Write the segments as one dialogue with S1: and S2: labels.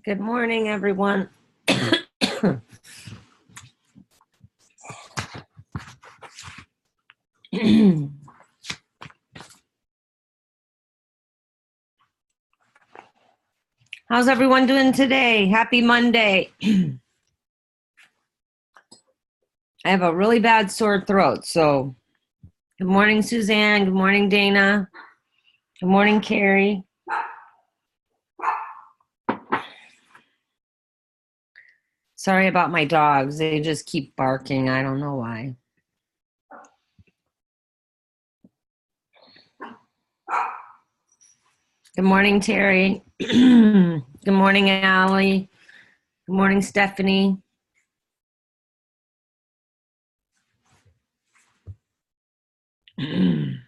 S1: Good morning, everyone. How's everyone doing today? Happy Monday. I have a really bad sore throat, so good morning, Suzanne. Good morning, Dana. Good morning, Carrie. Sorry about my dogs. They just keep barking. I don't know why. Good morning, Terry. Good morning, Allie. Good morning, Stephanie. Good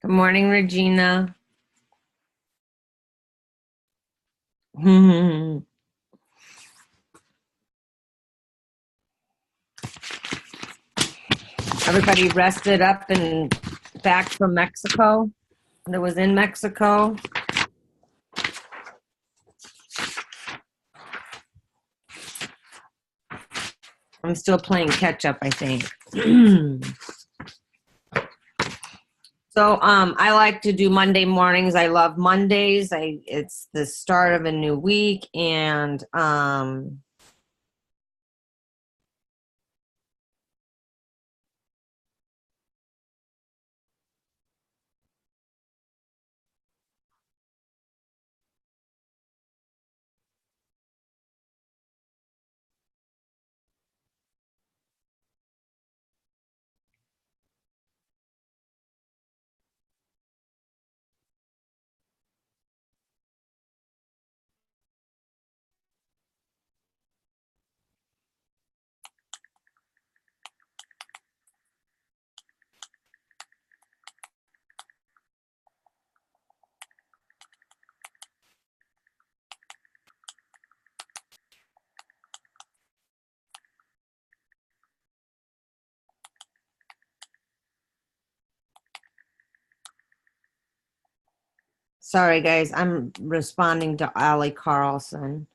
S1: morning, Regina. Everybody rested up and back from Mexico. That was in Mexico. I'm still playing catch up, I think. So I like to do Monday mornings. I love Mondays. It's the start of a new week, and sorry, guys, I'm responding to Allie Carlson.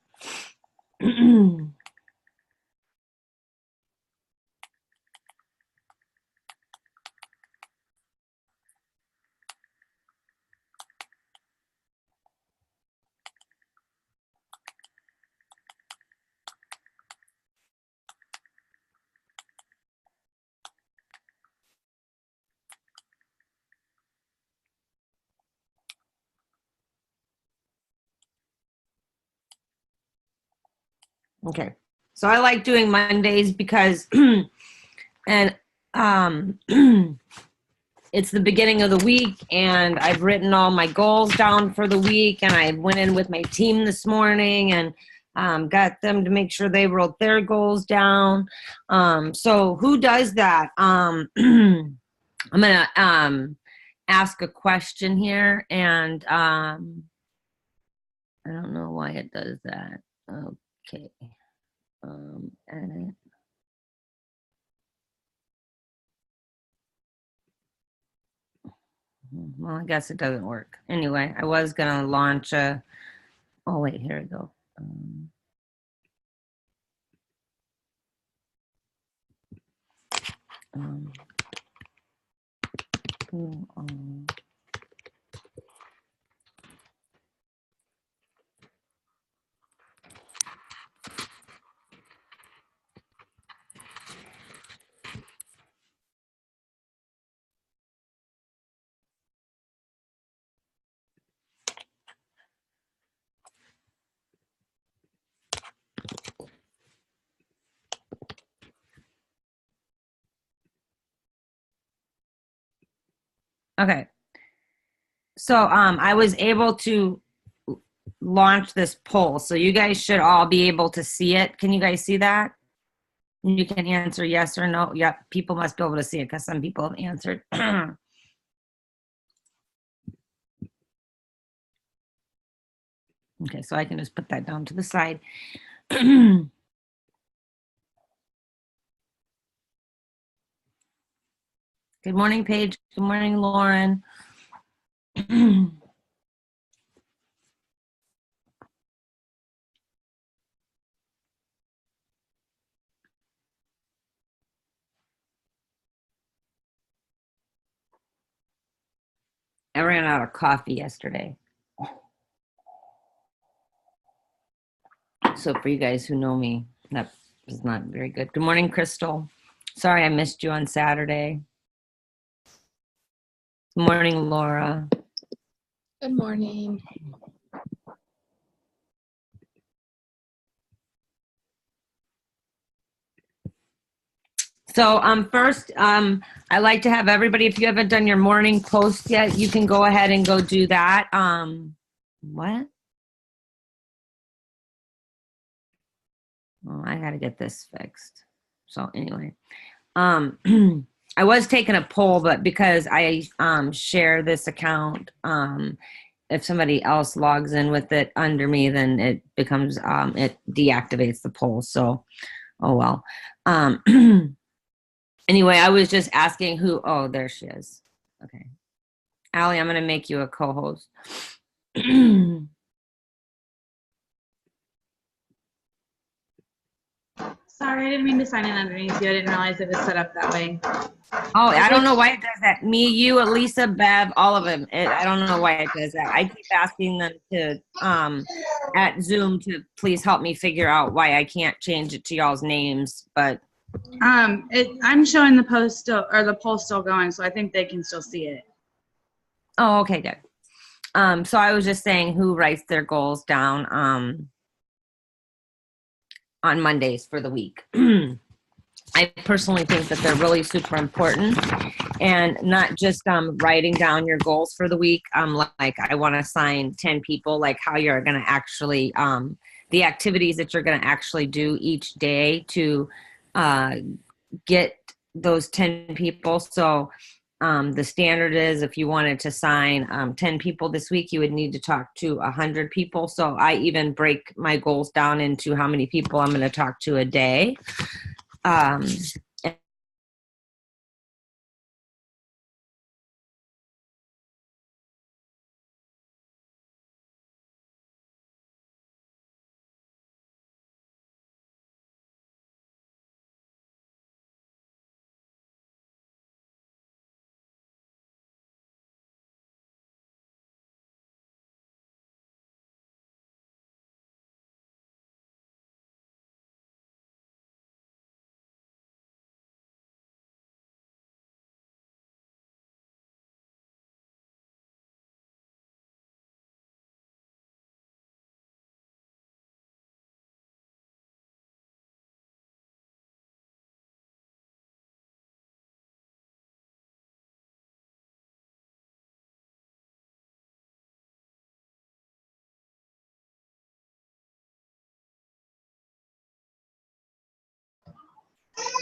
S1: Okay, so I like doing Mondays because, and it's the beginning of the week, and I've written all my goals down for the week, and I went in with my team this morning and got them to make sure they wrote their goals down. So who does that? I'm gonna ask a question here, and I don't know why it does that. Okay. Edit. Well, I guess it doesn't work. Anyway, I was gonna launch a, oh wait, here we go. Okay. So I was able to launch this poll. So you guys should all be able to see it. Can you guys see that? You can answer yes or no. Yep, people must be able to see it because some people have answered. Okay, so I can just put that down to the side. Good morning, Paige. Good morning, Lauren. I ran out of coffee yesterday. So for you guys who know me, that was not very good. Good morning, Crystal. Sorry I missed you on Saturday. Good morning, Laura.
S2: Good morning.
S1: So first, I like to have everybody, if you haven't done your morning post yet, you can go ahead and go do that. What? Oh, I gotta get this fixed. So anyway, I was taking a poll, but because I share this account, if somebody else logs in with it under me, then it becomes it deactivates the poll. So, oh well. Anyway, I was just asking who. Oh, there she is. Okay, Allie, I'm gonna make you a co-host.
S3: Sorry, I didn't mean to sign in underneath you. I didn't realize it was set up that way.
S1: Oh, I don't know why it does that. Me, you, Elisa, Bev, all of them. I don't know why it does that. I keep asking them to, at Zoom to please help me figure out why I can't change it to y'all's names. But
S3: I'm showing the post still, or the poll still going, so I think they can still see it.
S1: oh, okay, good. So I was just saying who writes their goals down on Mondays for the week. I personally think that they're really super important, and not just writing down your goals for the week. Like I want to assign 10 people, like how you're going to actually the activities that you're going to actually do each day to get those 10 people. So the standard is if you wanted to sign 10 people this week, you would need to talk to 100 people. So I even break my goals down into how many people I'm going to talk to a day.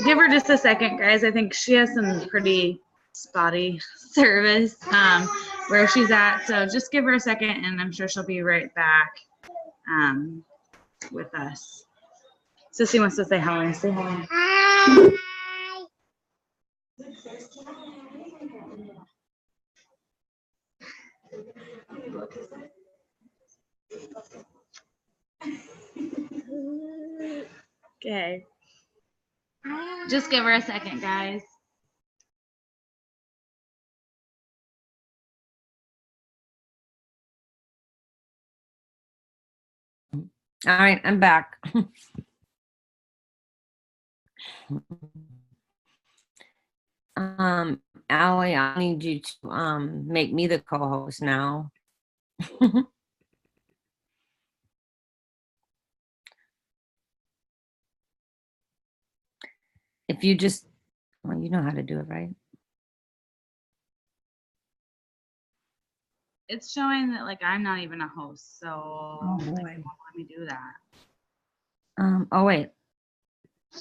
S3: Give her just a second, guys. I think she has some pretty spotty service where she's at. So just give her a second, and I'm sure she'll be right back with us. Sissy wants to say hi. Say hi. Hi. Okay. Just give her a second, guys.
S1: All right, I'm back. Allie, I need you to make me the co-host now. If you just, well, you know how to do it, right?
S3: It's showing that like I'm not even a host, so
S1: Oh,
S3: like,
S1: boy.
S3: it won't let me do that.
S1: Oh wait,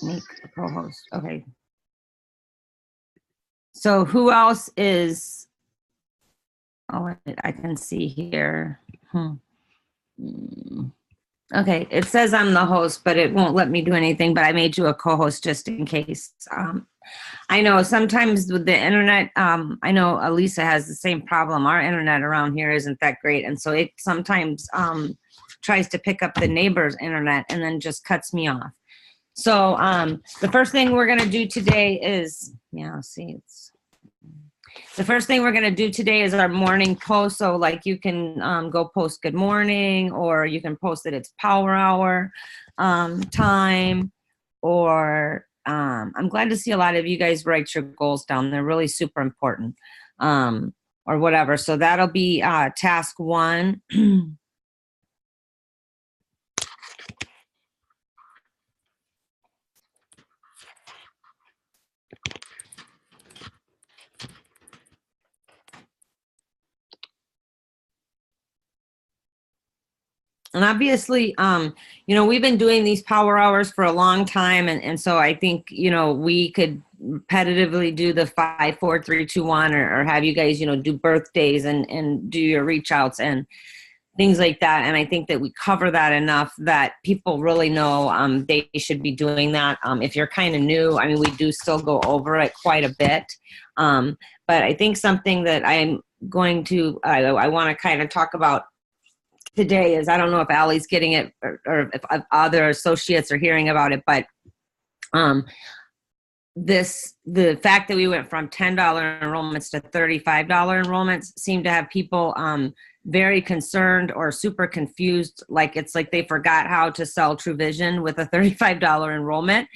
S1: make a co-host. Okay. So who else is? Oh wait, I can see here. Okay, it says I'm the host, but it won't let me do anything. But I made you a co-host just in case. I know sometimes with the internet, I know Elisa has the same problem. Our internet around here isn't that great. And so it sometimes tries to pick up the neighbor's internet and then just cuts me off. So the first thing we're going to do today is, the first thing we're going to do today is our morning post. So like you can go post good morning, or you can post that it's power hour time, or I'm glad to see a lot of you guys write your goals down. They're really super important, or whatever. So that'll be task 1. And obviously, we've been doing these power hours for a long time. And so I think, we could repetitively do the 5, 4, 3, 2, 1, or have you guys, do birthdays and do your reach outs and things like that. And I think that we cover that enough that people really know they should be doing that. If you're kind of new, I mean, we do still go over it quite a bit. But I think something that I'm going to, I want to kind of talk about today is, I don't know if Allie's getting it or if other associates are hearing about it, but the fact that we went from $10 enrollments to $35 enrollments seemed to have people very concerned or super confused. Like it's like they forgot how to sell True Vision with a $35 enrollment.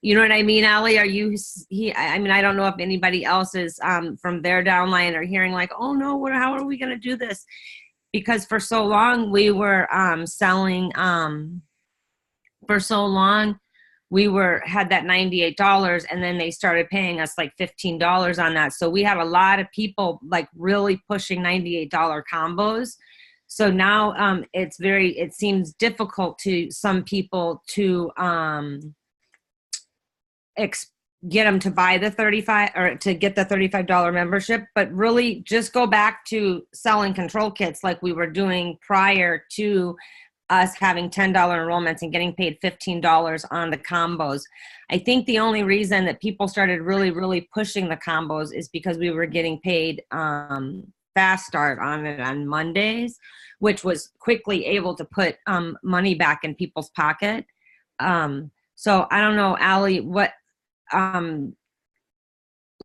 S1: You know what I mean, Allie? I mean, I don't know if anybody else is from their downline or hearing like, oh no, how are we going to do this? Because for so long we were selling, for so long we had that $98, and then they started paying us like $15 on that. So we had a lot of people like really pushing $98 combos. So now it seems difficult to some people to get them to buy the 35 or to get the $35 membership, but really just go back to selling control kits like we were doing prior to us having $10 enrollments and getting paid $15 on the combos. I think the only reason that people started really, really pushing the combos is because we were getting paid fast start on it on Mondays, which was quickly able to put money back in people's pocket. So I don't know, Allie, what,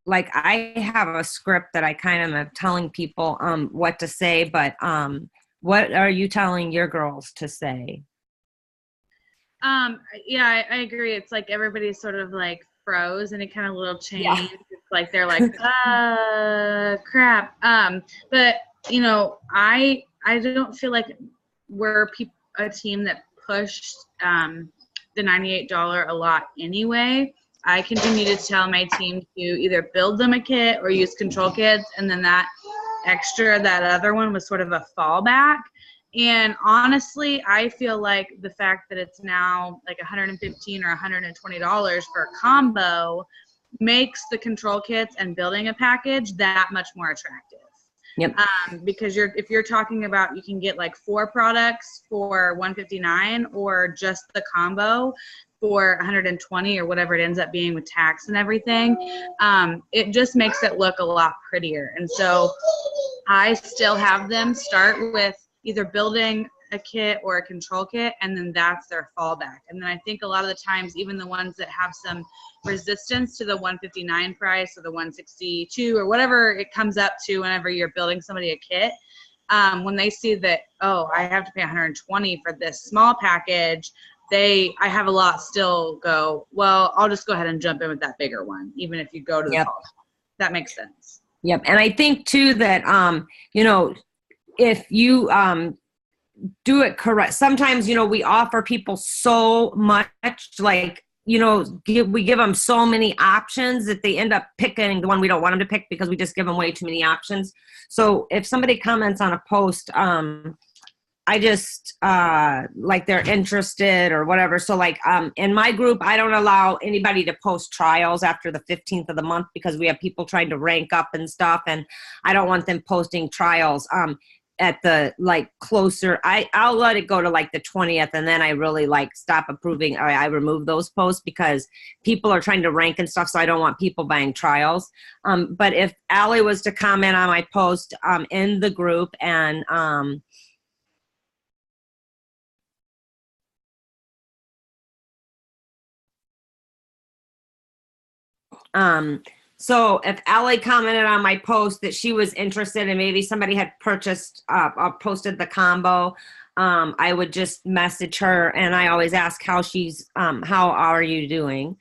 S1: like I have a script that I kind of am telling people what to say, but what are you telling your girls to say?
S3: Yeah, I agree. It's like everybody's sort of like froze and it kind of little changed. Yeah. It's like they're like, crap. But I don't feel like we're a team that pushed the $98 a lot anyway. I continue to tell my team to either build them a kit or use control kits, and then that other one was sort of a fallback. And honestly, I feel like the fact that it's now like $115 or $120 for a combo makes the control kits and building a package that much more attractive.
S1: Yep.
S3: Because if you're talking about, you can get like 4 products for $159 or just the combo for $120 or whatever it ends up being with tax and everything, it just makes it look a lot prettier. And so I still have them start with either building a kit or a control kit, and then that's their fallback. And then I think a lot of the times, even the ones that have some resistance to the $159 price or the $162 or whatever it comes up to whenever you're building somebody a kit, when they see that, oh, I have to pay $120 for this small package, I have a lot still go, well, I'll just go ahead and jump in with that bigger one, even if you go to the fall. That makes sense.
S1: Yep. And I think too that, if you do it correct, sometimes, we offer people so much, like, we give them so many options that they end up picking the one we don't want them to pick because we just give them way too many options. So if somebody comments on a post, I just like they're interested or whatever. So like in my group, I don't allow anybody to post trials after the 15th of the month because we have people trying to rank up and stuff, and I don't want them posting trials. at the like closer, I'll let it go to like the 20th, and then I really like stop approving. I remove those posts because people are trying to rank and stuff, so I don't want people buying trials. But if Allie was to comment on my post in the group and so if Allie commented on my post that she was interested and maybe somebody had purchased, posted the combo, I would just message her, and I always ask how how are you doing?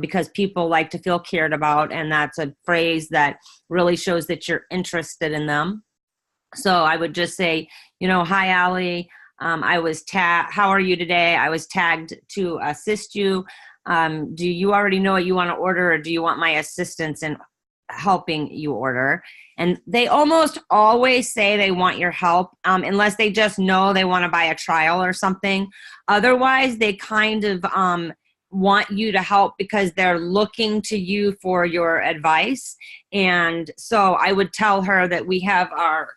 S1: Because people like to feel cared about, and that's a phrase that really shows that you're interested in them. So I would just say, hi, Allie. How are you today? I was tagged to assist you. Do you already know what you want to order, or do you want my assistance in helping you order? And they almost always say they want your help, unless they just know they want to buy a trial or something. Otherwise, they kind of want you to help because they're looking to you for your advice. And so I would tell her that we have our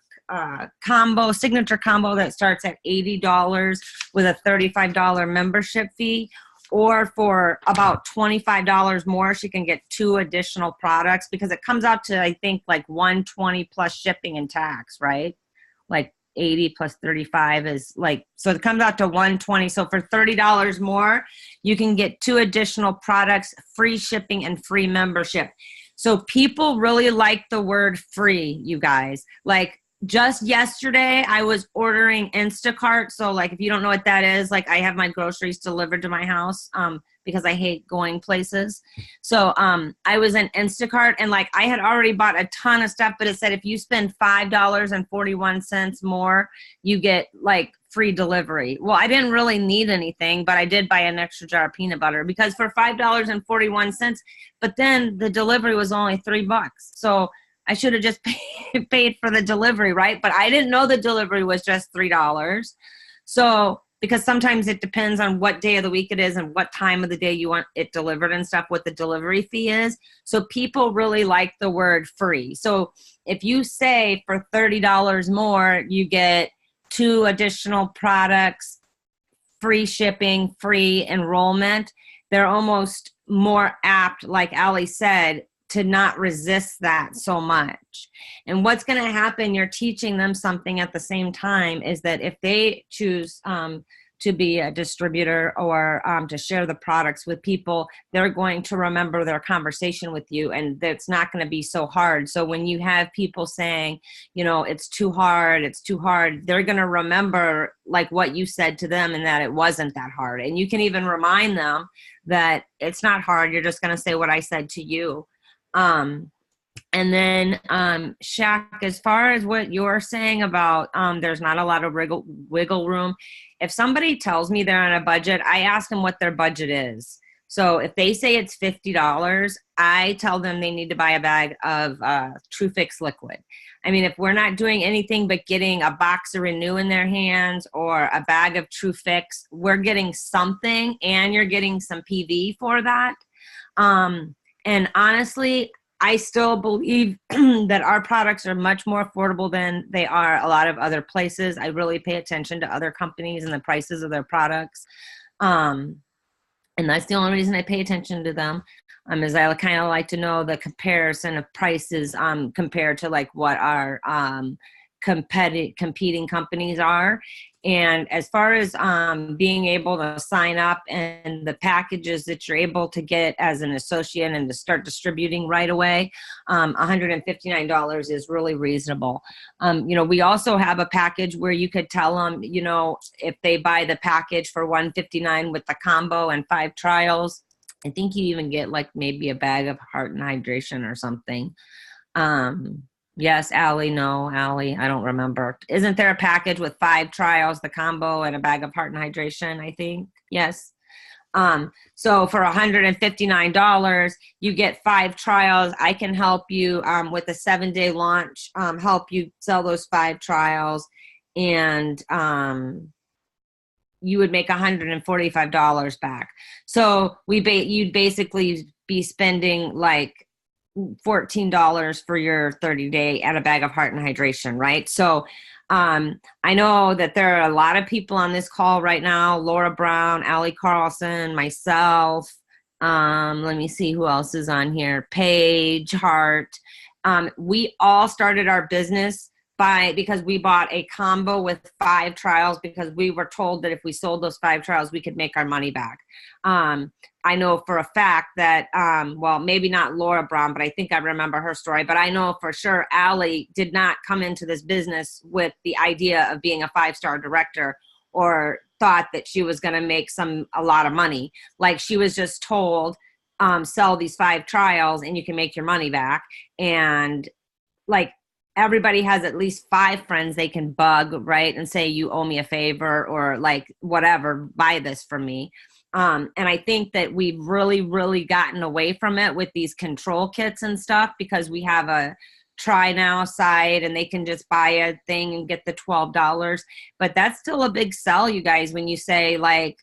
S1: signature combo that starts at $80 with a $35 membership fee. Or for about $25 more, she can get 2 additional products, because it comes out to, I think, like $120 plus shipping and tax, right? Like 80 plus 35 is like, so it comes out to $120. So for $30 more, you can get 2 additional products, free shipping and free membership. So people really like the word free, you guys. Like, just yesterday, I was ordering Instacart. So like, if you don't know what that is, like I have my groceries delivered to my house because I hate going places. So I was in Instacart, and like I had already bought a ton of stuff, but it said if you spend $5.41 more, you get like free delivery. Well, I didn't really need anything, but I did buy an extra jar of peanut butter because for $5.41, but then the delivery was only $3. So I should have just paid for the delivery, right? But I didn't know the delivery was just $3. So, because sometimes it depends on what day of the week it is and what time of the day you want it delivered and stuff, what the delivery fee is. So people really like the word free. So if you say for $30 more, you get 2 additional products, free shipping, free enrollment, they're almost more apt, like Allie said, to not resist that so much. And what's going to happen, you're teaching them something at the same time, is that if they choose to be a distributor or to share the products with people, they're going to remember their conversation with you, and that's not going to be so hard. So when you have people saying, it's too hard, they're going to remember like what you said to them and that it wasn't that hard. And you can even remind them that it's not hard. You're just going to say what I said to you. And then, Shaq, as far as what you're saying about there's not a lot of wiggle room, if somebody tells me they're on a budget, I ask them what their budget is. So if they say it's $50, I tell them they need to buy a bag of True Fix liquid. I mean, if we're not doing anything but getting a box of Renew in their hands or a bag of True Fix, we're getting something, and you're getting some PV for that. And honestly, I still believe that our products are much more affordable than they are a lot of other places. I really pay attention to other companies and the prices of their products. And that's the only reason I pay attention to them, is I kind of like to know the comparison of prices compared to like what our competing companies are. And as far as being able to sign up and the packages that you're able to get as an associate and to start distributing right away, $159 is really reasonable. We also have a package where you could tell them, if they buy the package for $159 with the combo and 5 trials, I think you even get like maybe a bag of Heart and Hydration or something. Yes, Allie, no, Allie, I don't remember. Isn't there a package with 5 trials, the combo, and a bag of Heart and Hydration, I think? Yes. So for $159, you get 5 trials. I can help you with a 7-day launch, help you sell those 5 trials, and you would make $145 back. So you'd basically be spending like $14 for your 30-day and a bag of Heart and Hydration, right? So I know that there are a lot of people on this call right now: Laura Brown, Allie Carlson, myself. Let me see who else is on here. Paige Hart. We all started our business because we bought a combo with 5 trials, because we were told that if we sold those 5 trials, we could make our money back. I know for a fact that, well, maybe not Laura Brown, but I think I remember her story. But I know for sure Allie did not come into this business with the idea of being a 5-star director, or thought that she was going to make a lot of money. Like, she was just told, sell these 5 trials and you can make your money back. And like, everybody has at least 5 friends they can bug, right? And say, you owe me a favor, or like, whatever, buy this from me. And I think that we've really, really gotten away from it with these control kits and stuff, because we have a Try Now site and they can just buy a thing and get the $12. But that's still a big sell, you guys, when you say like,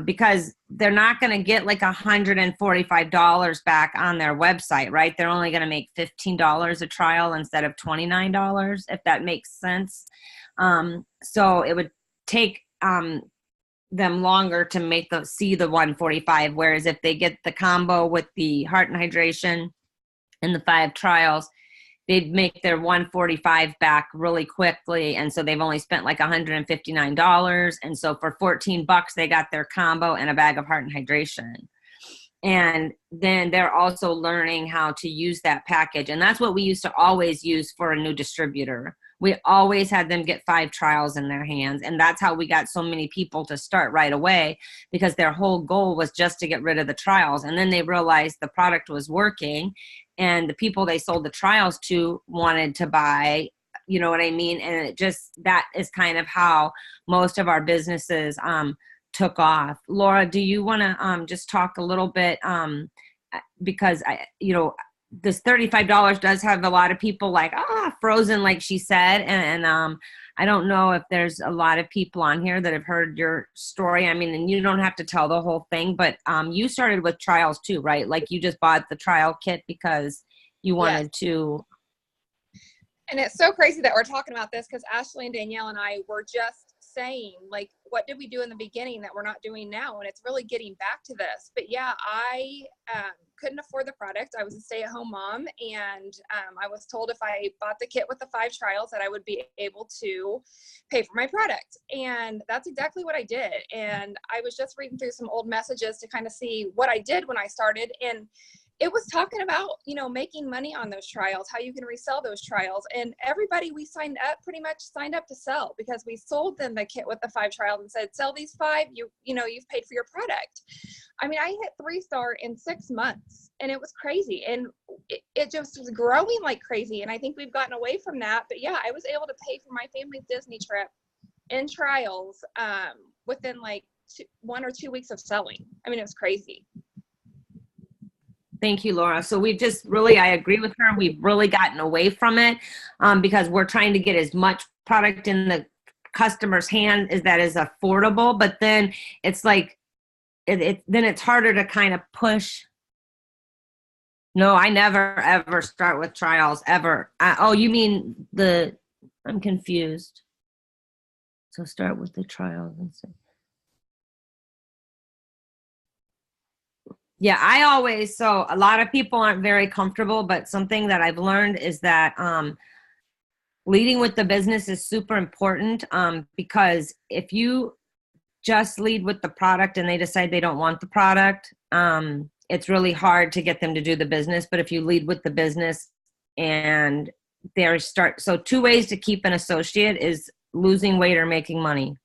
S1: because they're not going to get like $145 back on their website, right? They're only going to make $15 a trial instead of $29, if that makes sense. So it would take them longer to see the 145. Whereas if they get the combo with the heart and hydration and the 5 trials, they'd make their 145 back really quickly. And so they've only spent like $159. And so for $14, they got their combo and a bag of heart and hydration. And then they're also learning how to use that package. And that's what we used to always use for a new distributor. We always had them get 5 trials in their hands. And that's how we got so many people to start right away, because their whole goal was just to get rid of the trials. And then they realized the product was working, and the people they sold the trials to wanted to buy, you know what I mean? And that is kind of how most of our businesses took off. Laura, do you want to just talk a little bit, because this $35 does have a lot of people like, frozen, like she said. And I don't know if there's a lot of people on here that have heard your story. I mean, and you don't have to tell the whole thing, but you started with trials too, right? Like, you just bought the trial kit because you wanted to.
S4: And it's so crazy that we're talking about this, because Ashley and Danielle and I were just saying, like, what did we do in the beginning that we're not doing now? And it's really getting back to this. But yeah, I couldn't afford the product. I was a stay-at-home mom, and I was told if I bought the kit with the 5 trials that I would be able to pay for my product. And that's exactly what I did. And I was just reading through some old messages to kind of see what I did when I started. And it was talking about, making money on those trials, how you can resell those trials. And everybody we signed up pretty much signed up to sell, because we sold them the kit with the 5 trials and said, sell these 5, you've paid for your product. I mean, I hit 3-star in 6 months, and it was crazy. And it just was growing like crazy. And I think we've gotten away from that. But yeah, I was able to pay for my family's Disney trip in trials within like 1 or 2 weeks of selling. I mean, it was crazy.
S1: Thank you, Laura. So we've just really, I agree with her. We've really gotten away from it because we're trying to get as much product in the customer's hand that is affordable. But then it's like, then it's harder to kind of push. No, I never, ever start with trials, ever. You mean I'm confused. So start with the trials and see. Yeah, so a lot of people aren't very comfortable, but something that I've learned is that leading with the business is super important, because if you just lead with the product and they decide they don't want the product, it's really hard to get them to do the business. But if you lead with the business and so 2 ways to keep an associate is losing weight or making money,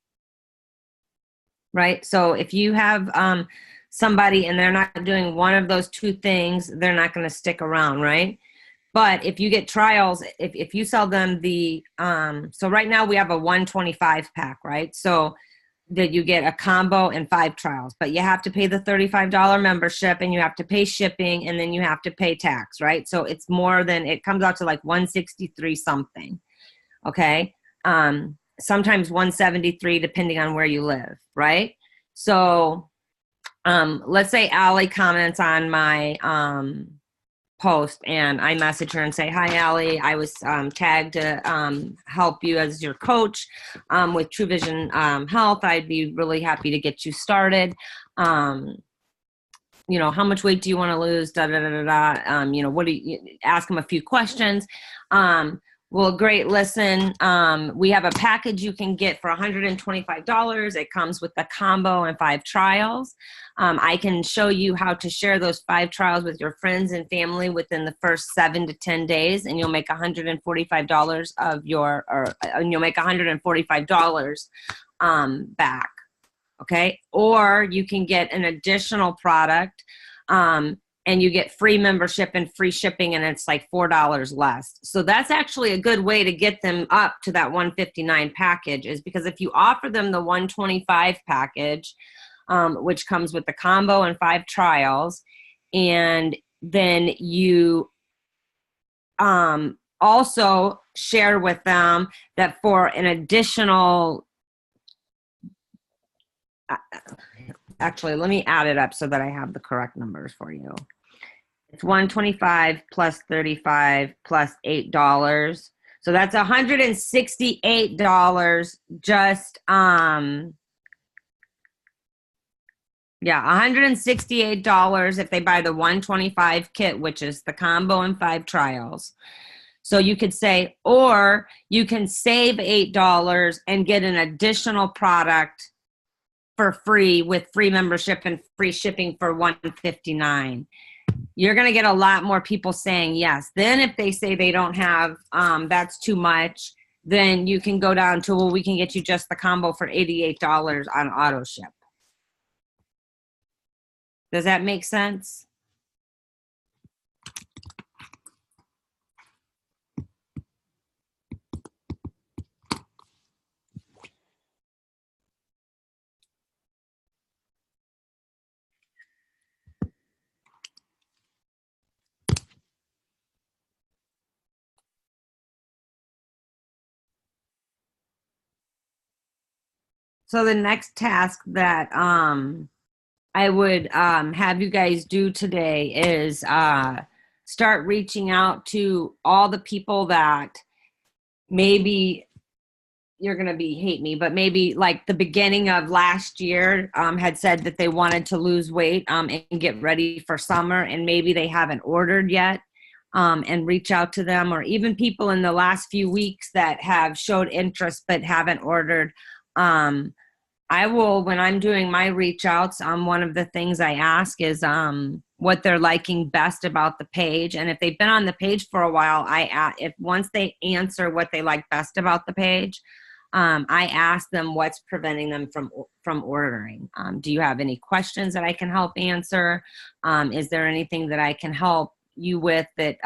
S1: right? So if you have somebody and they're not doing one of those 2 things, they're not going to stick around, right? But if you get trials, if you sell them so right now we have a 125 pack, right? So that you get a combo and 5 trials, but you have to pay the $35 membership, and you have to pay shipping, and then you have to pay tax, right? So it's it comes out to like 163 something, okay? Sometimes 173 depending on where you live, right? So let's say Allie comments on my post, and I message her and say, hi, Allie, I was tagged to help you as your coach with True Vision Health. I'd be really happy to get you started. You know, how much weight do you want to lose? Da, da, da, da, da. You know, what do you ask them a few questions? Well, great. Listen, we have a package you can get for $125. It comes with the combo and 5 trials. I can show you how to share those 5 trials with your friends and family within the first 7 to 10 days, and you'll make $145 of your, and you'll make $145 back. Okay. Or you can get an additional product, and you get free membership and free shipping, and it's like $4 less. So that's actually a good way to get them up to that 159 package, is because if you offer them the 125 package, which comes with the combo and 5 trials, and then you also share with them that for an additional, actually, let me add it up so that I have the correct numbers for you. It's 125 plus 35 plus $8. So that's $168 just, $168 if they buy the 125 kit, which is the combo and 5 trials. So you could say, or you can save $8 and get an additional product for free with free membership and free shipping for $159. You're going to get a lot more people saying yes. Then if they say they don't have, that's too much, then you can go down to, well, we can get you just the combo for $88 on auto ship. Does that make sense? So the next task that I would have you guys do today is start reaching out to all the people that maybe you're going to hate me, but maybe like the beginning of last year had said that they wanted to lose weight and get ready for summer, and maybe they haven't ordered yet, and reach out to them, or even people in the last few weeks that have showed interest but haven't ordered. I will, when I'm doing my reach outs, one of the things I ask is what they're liking best about the page. And if they've been on the page for a while, if once they answer what they like best about the page, I ask them what's preventing them from ordering. Do you have any questions that I can help answer? Is there anything that I can help you with that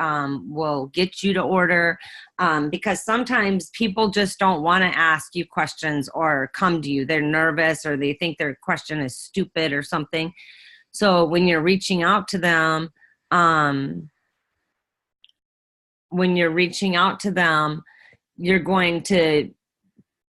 S1: will get you to order? Because sometimes people just don't want to ask you questions or come to you. They're nervous, or they think their question is stupid or something. So when you're reaching out to them, you're going to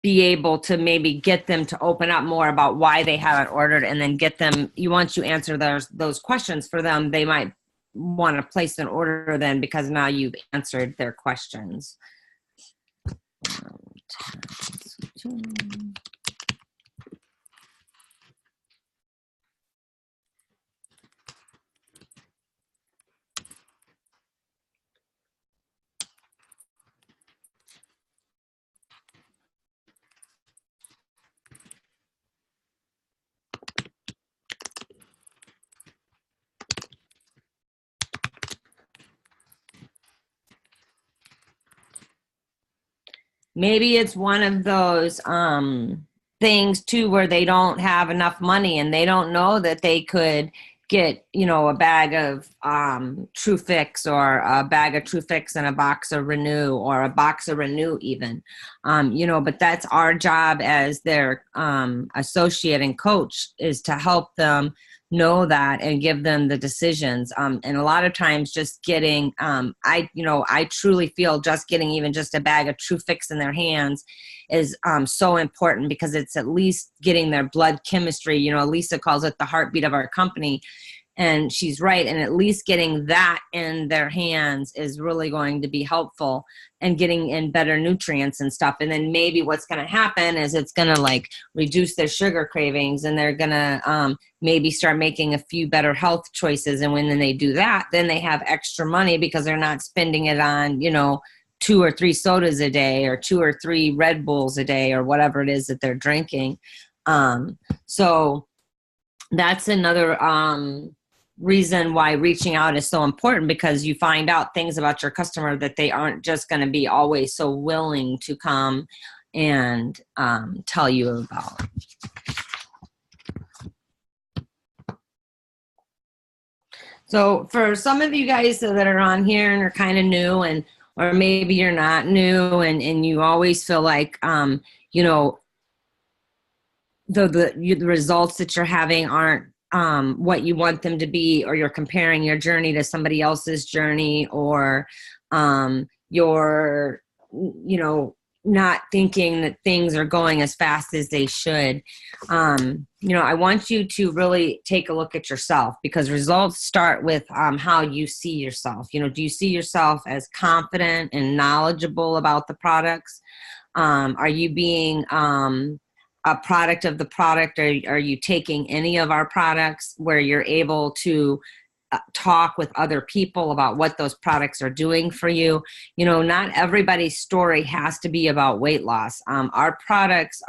S1: be able to maybe get them to open up more about why they haven't ordered, and then get them, once you answer those questions for them, they might want to place an order then, because now you've answered their questions. Maybe it's one of those things too, where they don't have enough money and they don't know that they could get, a bag of True Fix, or a bag of True Fix and a box of Renew, or a box of Renew even, but that's our job as their associate and coach, is to help them know that and give them the decisions. And a lot of times just getting, I truly feel just getting even just a bag of True Fix in their hands is so important, because it's at least getting their blood chemistry. Lisa calls it the heartbeat of our company. And she's right. And at least getting that in their hands is really going to be helpful, and getting in better nutrients and stuff. And then maybe what's going to happen is it's going to like reduce their sugar cravings, and they're going to maybe start making a few better health choices. And when they do that, then they have extra money because they're not spending it on, 2 or 3 sodas a day, or 2 or 3 Red Bulls a day, or whatever it is that they're drinking. So that's another reason why reaching out is so important, because you find out things about your customer that they aren't just going to be always so willing to come and tell you about. So for some of you guys that are on here and are kind of new, and or maybe you're not new, and you always feel like the results that you're having aren't what you want them to be, or you're comparing your journey to somebody else's journey, or you're not thinking that things are going as fast as they should. I want you to really take a look at yourself, because results start with how you see yourself. Do you see yourself as confident and knowledgeable about the products? Are you being a product of the product? Are you taking any of our products where you're able to talk with other people about what those products are doing for you? Not everybody's story has to be about weight loss. Our products,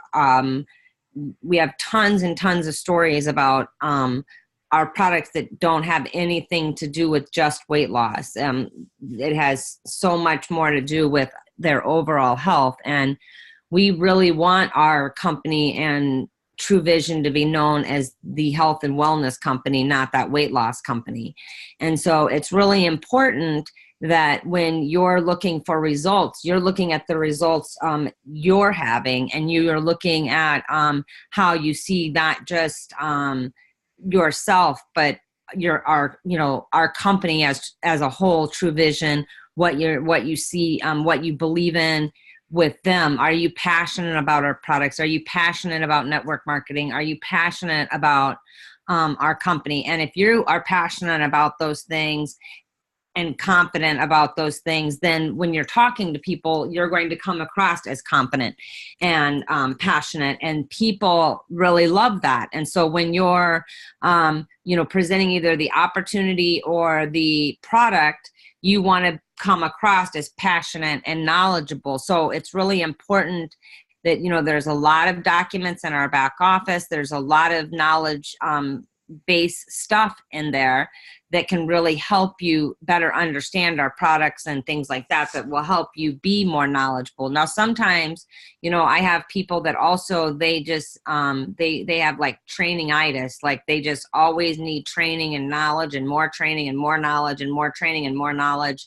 S1: we have tons and tons of stories about our products that don't have anything to do with just weight loss. It has so much more to do with their overall health. And we really want our company and True Vision to be known as the health and wellness company, not that weight loss company. And so it's really important that when you're looking for results, you're looking at the results you're having, and you're looking at how you see not just yourself, but our company as a whole, True Vision, what you see, what you believe in with them. Are you passionate about our products? Are you passionate about network marketing? Are you passionate about our company? And if you are passionate about those things and confident about those things, then when you're talking to people, you're going to come across as confident and passionate, and people really love that. And so when you're presenting either the opportunity or the product, you want to come across as passionate and knowledgeable. So it's really important that, there's a lot of documents in our back office. There's a lot of knowledge base stuff in there that can really help you better understand our products and things like that will help you be more knowledgeable. Now, sometimes, I have people that also, they just, they have like training-itis, like they just always need training and knowledge and more training and more knowledge and more training and more knowledge.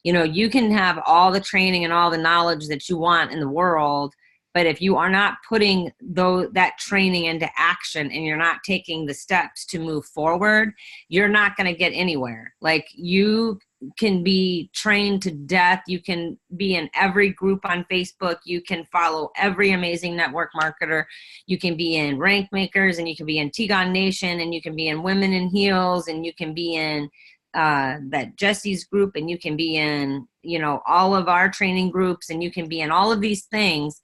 S1: You can have all the training and all the knowledge that you want in the world, but if you are not putting that training into action, and you're not taking the steps to move forward, you're not going to get anywhere. Like, you can be trained to death. You can be in every group on Facebook. You can follow every amazing network marketer. You can be in Rank Makers, and you can be in Tigon Nation, and you can be in Women in Heels, and you can be in that Jesse's group, and you can be in, all of our training groups, and you can be in all of these things.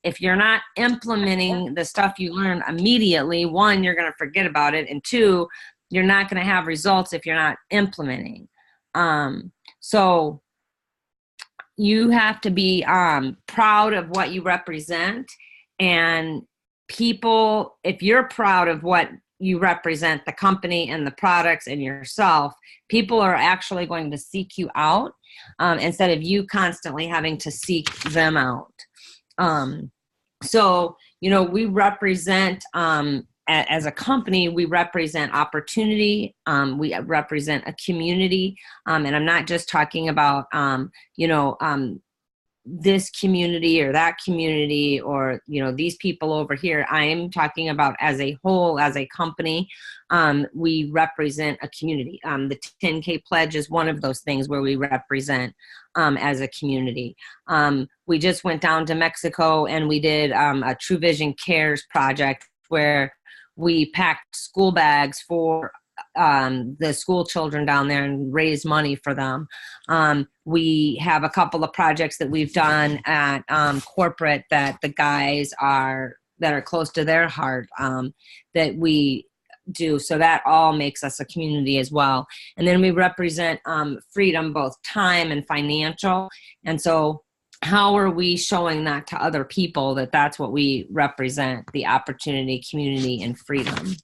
S1: If you're not implementing the stuff you learn immediately, 1, you're going to forget about it. And 2, you're not going to have results if you're not implementing. So you have to be proud of what you represent. And people, if you're proud of what you represent, the company and the products and yourself, people are actually going to seek you out instead of you constantly having to seek them out. So, we represent, as a company, we represent opportunity. We represent a community. And I'm not just talking about, this community or that community, or, these people over here. I am talking about as a whole, as a company. We represent a community. The 10K pledge is one of those things where we represent as a community. We just went down to Mexico, and we did a True Vision Cares project where we packed school bags for the school children down there and raise money for them. We have a couple of projects that we've done at corporate that the guys that are close to their heart, that we do. So that all makes us a community as well. And then we represent freedom, both time and financial. And so how are we showing that to other people, that that's what we represent, the opportunity, community, and freedom?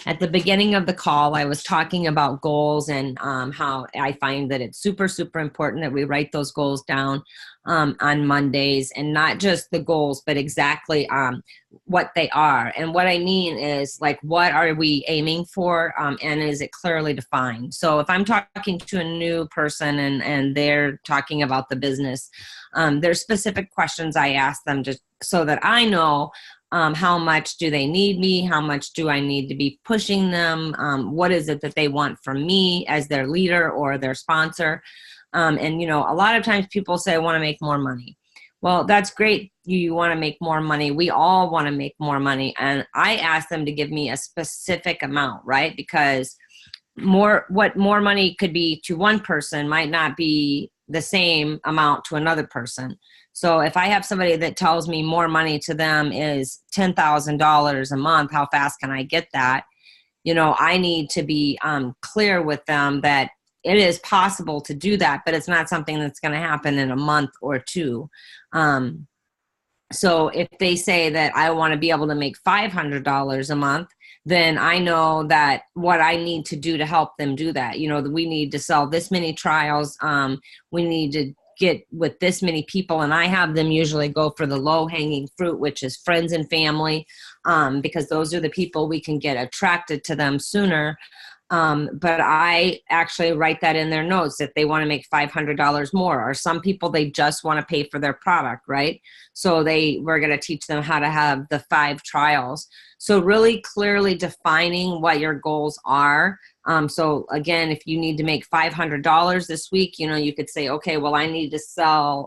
S1: At the beginning of the call, I was talking about goals and how I find that it's super, super important that we write those goals down on Mondays, and not just the goals, but exactly what they are. And what I mean is, like, what are we aiming for, and is it clearly defined? So if I'm talking to a new person and they're talking about the business, there's specific questions I ask them just so that I know how much do they need me? How much do I need to be pushing them? What is it that they want from me as their leader or their sponsor? And, you know, a lot of times people say, I want to make more money. Well, that's great. You want to make more money. We all want to make more money. And I ask them to give me a specific amount, right? Because what more money could be to one person might not be the same amount to another person. So if I have somebody that tells me more money to them is $10,000 a month, how fast can I get that? You know, I need to be clear with them that it is possible to do that, but it's not something that's going to happen in a month or two. So if they say that I want to be able to make $500 a month, then I know that what I need to do to help them do that. You know, we need to sell this many trials. We need to get with this many people, and I have them usually go for the low-hanging fruit, which is friends and family, because those are the people we can get attracted to them sooner. But I actually write that in their notes that they want to make $500 more, or some people, they just want to pay for their product, right? So we're going to teach them how to have the 5 trials. So really clearly defining what your goals are. So again, if you need to make $500 this week, you know, you could say, okay, well, I need to sell,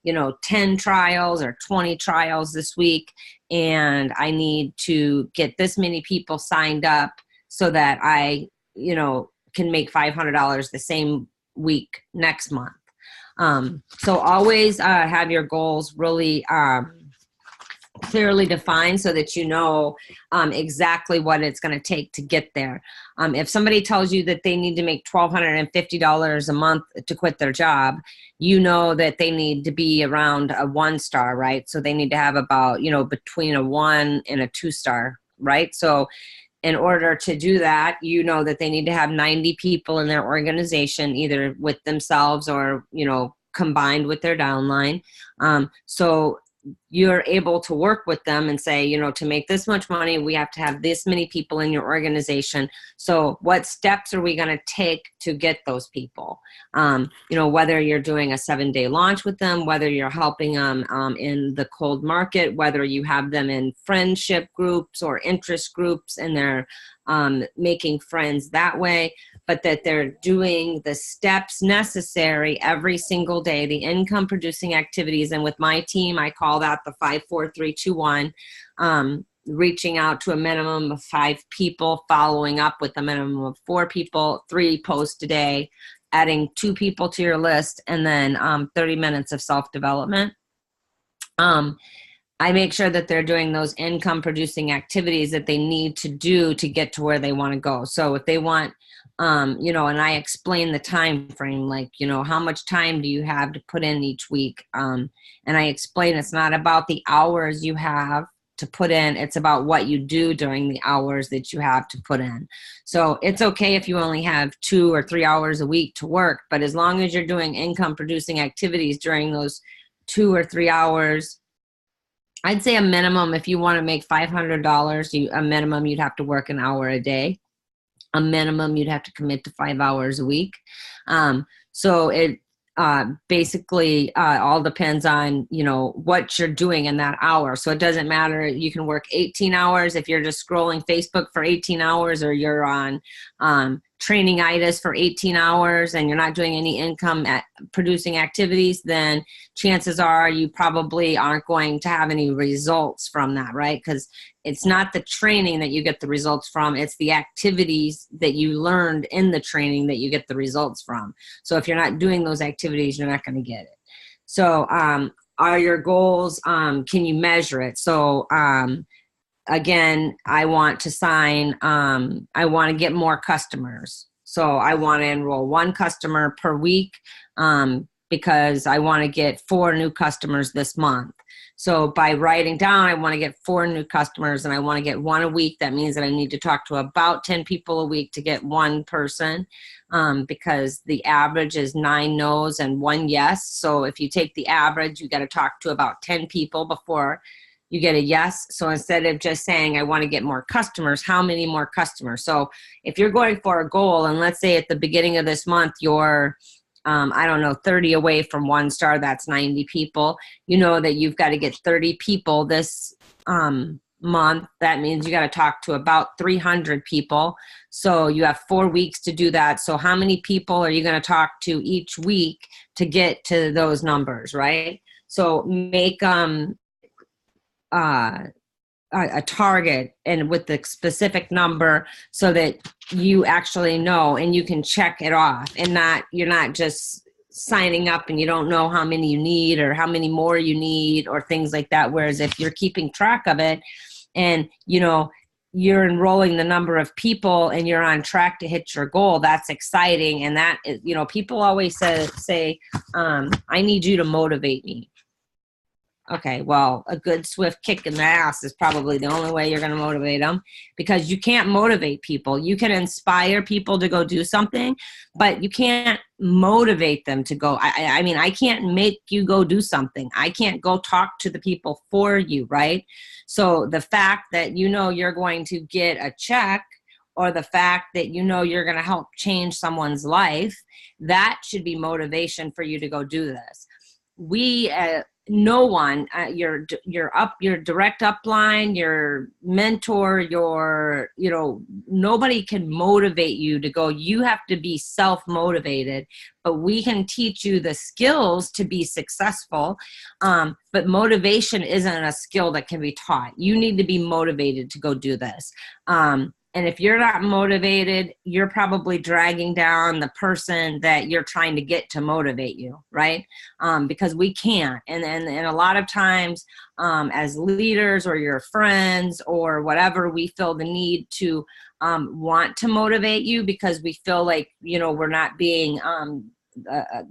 S1: 10 trials or 20 trials this week. And I need to get this many people signed up so that I, can make $500 the same week next month. So always have your goals really clearly defined so that you know exactly what it's going to take to get there. If somebody tells you that they need to make $1,250 a month to quit their job, you know that they need to be around a 1-star, right? So they need to have about, between a 1 and a 2-star, right? So in order to do that, you know that they need to have 90 people in their organization, either with themselves or, combined with their downline. So you're able to work with them and say, to make this much money, we have to have this many people in your organization. So what steps are we going to take to get those people? Whether you're doing a 7-day launch with them, whether you're helping them in the cold market, whether you have them in friendship groups or interest groups and they're making friends that way, but that they're doing the steps necessary every single day, the income producing activities. And with my team, I call that the 5, 4, 3, 2, 1, reaching out to a minimum of 5 people, following up with a minimum of 4 people, 3 posts a day, adding 2 people to your list, and then 30 minutes of self-development. I make sure that they're doing those income producing activities that they need to do to get to where they want to go. So if they want, and I explain the time frame, like, how much time do you have to put in each week? And I explain it's not about the hours you have to put in, it's about what you do during the hours that you have to put in. So it's okay if you only have 2 or 3 hours a week to work, but as long as you're doing income producing activities during those 2 or 3 hours, I'd say a minimum, if you want to make $500, a minimum you'd have to work an hour a day. A minimum you'd have to commit to 5 hours a week. So it basically all depends on, what you're doing in that hour. So it doesn't matter. You can work 18 hours if you're just scrolling Facebook for 18 hours, or you're on training-itis for 18 hours and you're not doing any income producing activities, then chances are you probably aren't going to have any results from that, right? Because it's not the training that you get the results from, it's the activities that you learned in the training that you get the results from. So if you're not doing those activities, you're not going to get it. So are your goals, can you measure it? So again, I want to sign, I want to get more customers. So I want to enroll 1 customer per week because I want to get 4 new customers this month. So by writing down, I want to get 4 new customers and I want to get 1 a week. That means that I need to talk to about 10 people a week to get 1 person because the average is 9 no's and 1 yes. So if you take the average, you got to talk to about 10 people before you get a yes. So instead of just saying, I want to get more customers, how many more customers? So if you're going for a goal, and let's say at the beginning of this month, you're, I don't know, 30 away from 1 star, that's 90 people. You know that you've got to get 30 people this month. That means you got to talk to about 300 people. So you have 4 weeks to do that. So how many people are you going to talk to each week to get to those numbers, right? So make, a target and with the specific number so that you actually know and you can check it off and you're not just signing up and you don't know how many you need or how many more you need or things like that. Whereas if you're keeping track of it and, you know, you're enrolling the number of people and you're on track to hit your goal, that's exciting. And that is, you know, people always say, I need you to motivate me. Okay, well, a good swift kick in the ass is probably the only way you're going to motivate them because you can't motivate people. You can inspire people to go do something, but you can't motivate them to go. I mean, I can't make you go do something. I can't go talk to the people for you, right? So the fact that you know you're going to get a check or the fact that you know you're going to help change someone's life, that should be motivation for you to go do this. No one, your direct upline, your mentor, nobody can motivate you to go. You have to be self-motivated, but we can teach you the skills to be successful. But motivation isn't a skill that can be taught. You need to be motivated to go do this. And if you're not motivated, you're probably dragging down the person that you're trying to get to motivate you, right? Because we can't. And a lot of times as leaders or your friends or whatever, we feel the need to want to motivate you because we feel like, you know, we're not being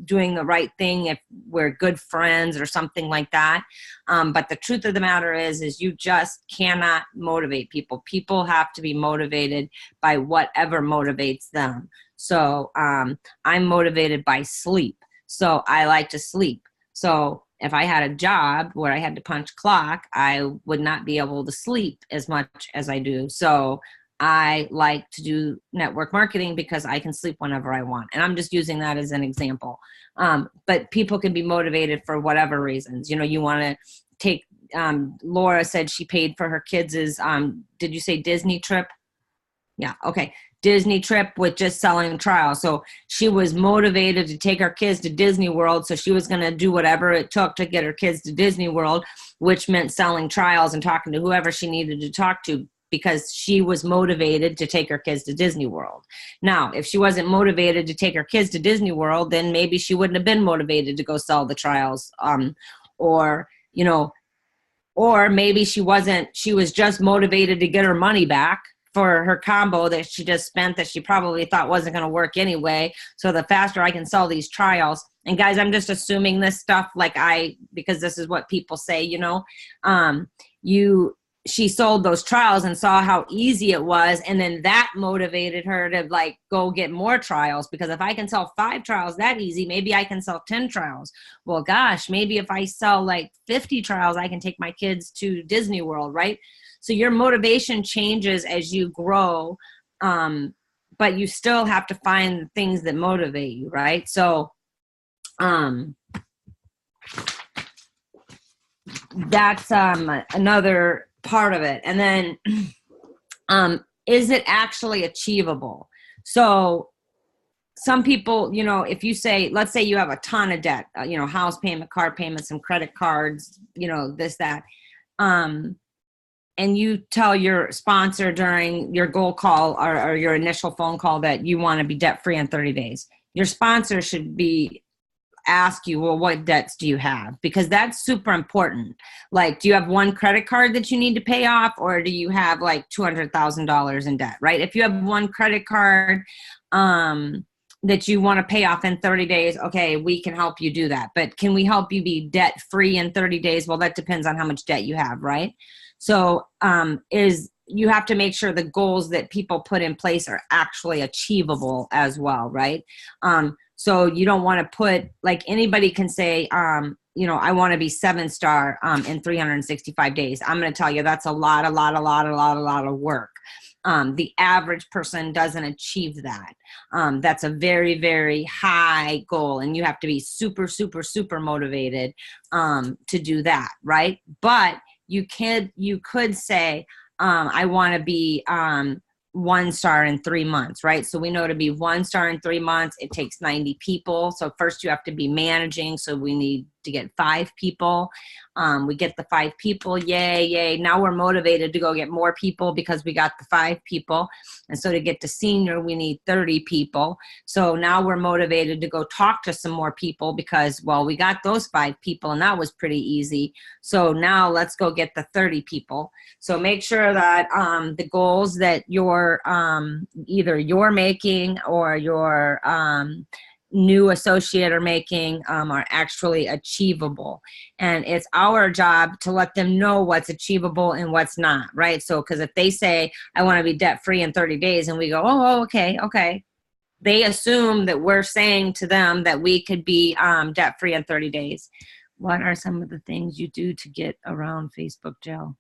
S1: doing the right thing if we're good friends or something like that. But the truth of the matter is you just cannot motivate people. People have to be motivated by whatever motivates them. So I'm motivated by sleep. So I like to sleep. So if I had a job where I had to punch clock, I would not be able to sleep as much as I do. So I like to do network marketing because I can sleep whenever I want. And I'm just using that as an example. But people can be motivated for whatever reasons. You know, you want to take, Laura said she paid for her kids' did you say Disney trip? Yeah, okay. Disney trip with just selling trials. So she was motivated to take her kids to Disney World. So she was going to do whatever it took to get her kids to Disney World, which meant selling trials and talking to whoever she needed to talk to, because she was motivated to take her kids to Disney World. Now, if she wasn't motivated to take her kids to Disney World, then maybe she wouldn't have been motivated to go sell the trials. Or maybe she was just motivated to get her money back for her combo that she just spent that she probably thought wasn't going to work anyway. So the faster I can sell these trials, and guys, I'm just assuming this stuff because this is what people say, she sold those trials and saw how easy it was. And then that motivated her to go get more trials, because if I can sell 5 trials that easy, maybe I can sell 10 trials. Well, gosh, maybe if I sell 50 trials, I can take my kids to Disney World, right? So your motivation changes as you grow. But you still have to find things that motivate you, right? So, that's another part of it. And then is it actually achievable? So some people, you know, if you say, let's say you have a ton of debt, you know, house payment, car payments, some credit cards, you know, this, that, and you tell your sponsor during your goal call or your initial phone call that you want to be debt free in 30 days, your sponsor should be ask you, well, what debts do you have? Because that's super important. Like, do you have one credit card that you need to pay off, or do you have like $200,000 in debt, right? If you have one credit card, that you want to pay off in 30 days, okay, we can help you do that. But can we help you be debt free in 30 days? Well, that depends on how much debt you have, right? So you have to make sure the goals that people put in place are actually achievable as well, right? So you don't want to put, like, anybody can say, you know, I want to be 7-star in 365 days. I'm going to tell you that's a lot of work. The average person doesn't achieve that. That's a very, very high goal, and you have to be super, super, super motivated to do that, right? But you could say, I want to be 1-star in 3 months, right? So we know to be 1-star in 3 months, it takes 90 people. So first you have to be managing. So we need to get 5 people. We get the 5 people, yay. Now we're motivated to go get more people because we got the 5 people. And so to get to senior, we need 30 people. So now we're motivated to go talk to some more people because, well, we got those 5 people and that was pretty easy. So now let's go get the 30 people. So make sure that the goals that you're either you're making or your new associate are making are actually achievable. And it's our job to let them know what's achievable and what's not, right? So because if they say, I want to be debt free in 30 days, and we go, oh, okay. They assume that we're saying to them that we could be debt free in 30 days. What are some of the things you do to get around Facebook jail?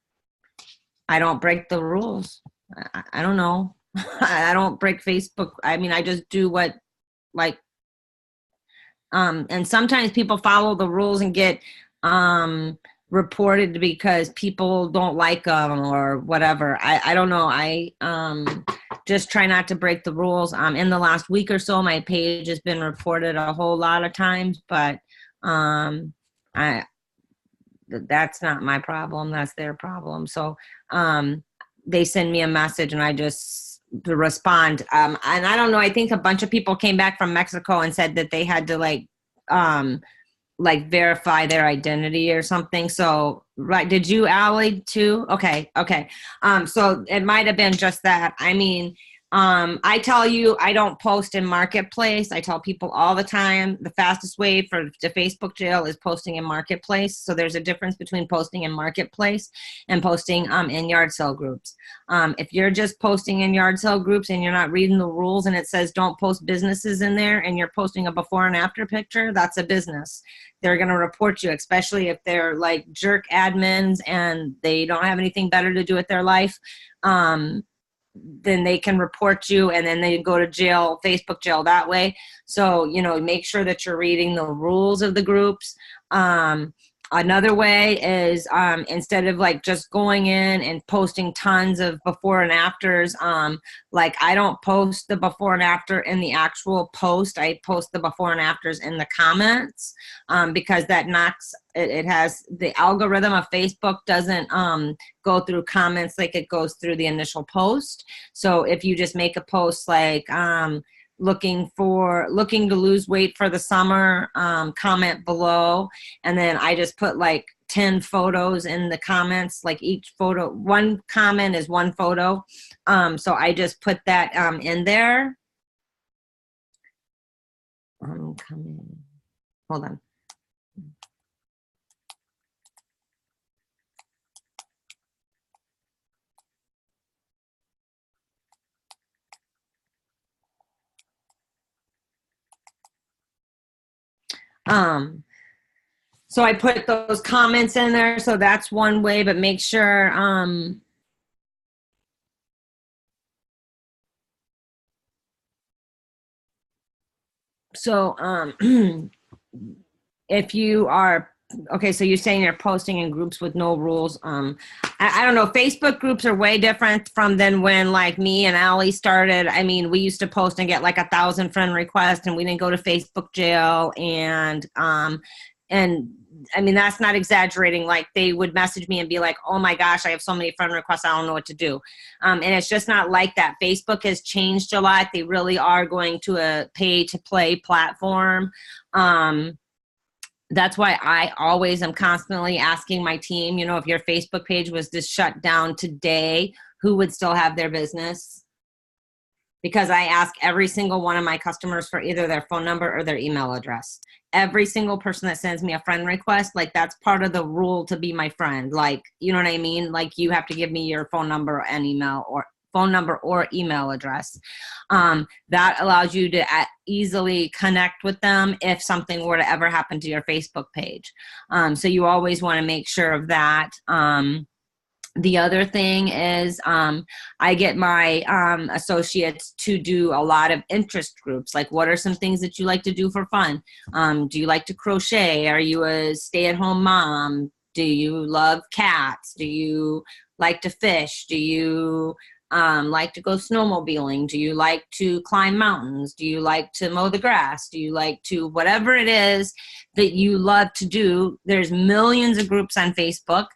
S1: I don't break the rules. I don't know. I don't break Facebook. I mean, I just do what, like, and sometimes people follow the rules and get reported because people don't like them or whatever. I don't know. I just try not to break the rules. In the last week or so, my page has been reported a whole lot of times, but that's not my problem. That's their problem. So they send me a message and I just respond. And I don't know, I think a bunch of people came back from Mexico and said that they had to like verify their identity or something. So, right. Did you, Allie, too? Okay. So it might have been just that. I mean, I tell you, I don't post in Marketplace. I tell people all the time, the fastest way for the Facebook jail is posting in Marketplace. So there's a difference between posting in Marketplace and posting in yard sale groups. If you're just posting in yard sale groups and you're not reading the rules and it says don't post businesses in there and you're posting a before and after picture, that's a business. They're going to report you, especially if they're like jerk admins and they don't have anything better to do with their life. Then they can report you and then they go to jail, Facebook jail that way. So, you know, make sure that you're reading the rules of the groups. Another way is instead of like just going in and posting tons of before and afters, like I don't post the before and after in the actual post. I post the before and afters in the comments because that knocks, it has the algorithm of Facebook doesn't go through comments like it goes through the initial post. So if you just make a post like, looking to lose weight for the summer, comment below. And then I just put like 10 photos in the comments, like each photo, one comment is one photo. So I just put that in there. I'm coming, hold on. So I put those comments in there. So that's one way, but make sure, if you are okay, so you're saying you're posting in groups with no rules. I don't know. Facebook groups are way different from than when like me and Allie started. I mean, we used to post and get like 1,000 friend requests, and we didn't go to Facebook jail. And I mean, that's not exaggerating. Like they would message me and be like, "Oh my gosh, I have so many friend requests. I don't know what to do." And it's just not like that. Facebook has changed a lot. They really are going to a pay to play platform. That's why I always am constantly asking my team, you know, if your Facebook page was just shut down today, who would still have their business? Because I ask every single one of my customers for either their phone number or their email address. Every single person that sends me a friend request, like that's part of the rule to be my friend. Like, you know what I mean? Like you have to give me your phone number and email or phone number or email address. That allows you to easily connect with them if something were to ever happen to your Facebook page. So you always want to make sure of that. The other thing is I get my associates to do a lot of interest groups. Like what are some things that you like to do for fun? Do you like to crochet? Are you a stay-at-home mom? Do you love cats? Do you like to fish? Do you like to go snowmobiling? Do you like to climb mountains? Do you like to mow the grass? Do you like to, whatever it is that you love to do, there's millions of groups on Facebook.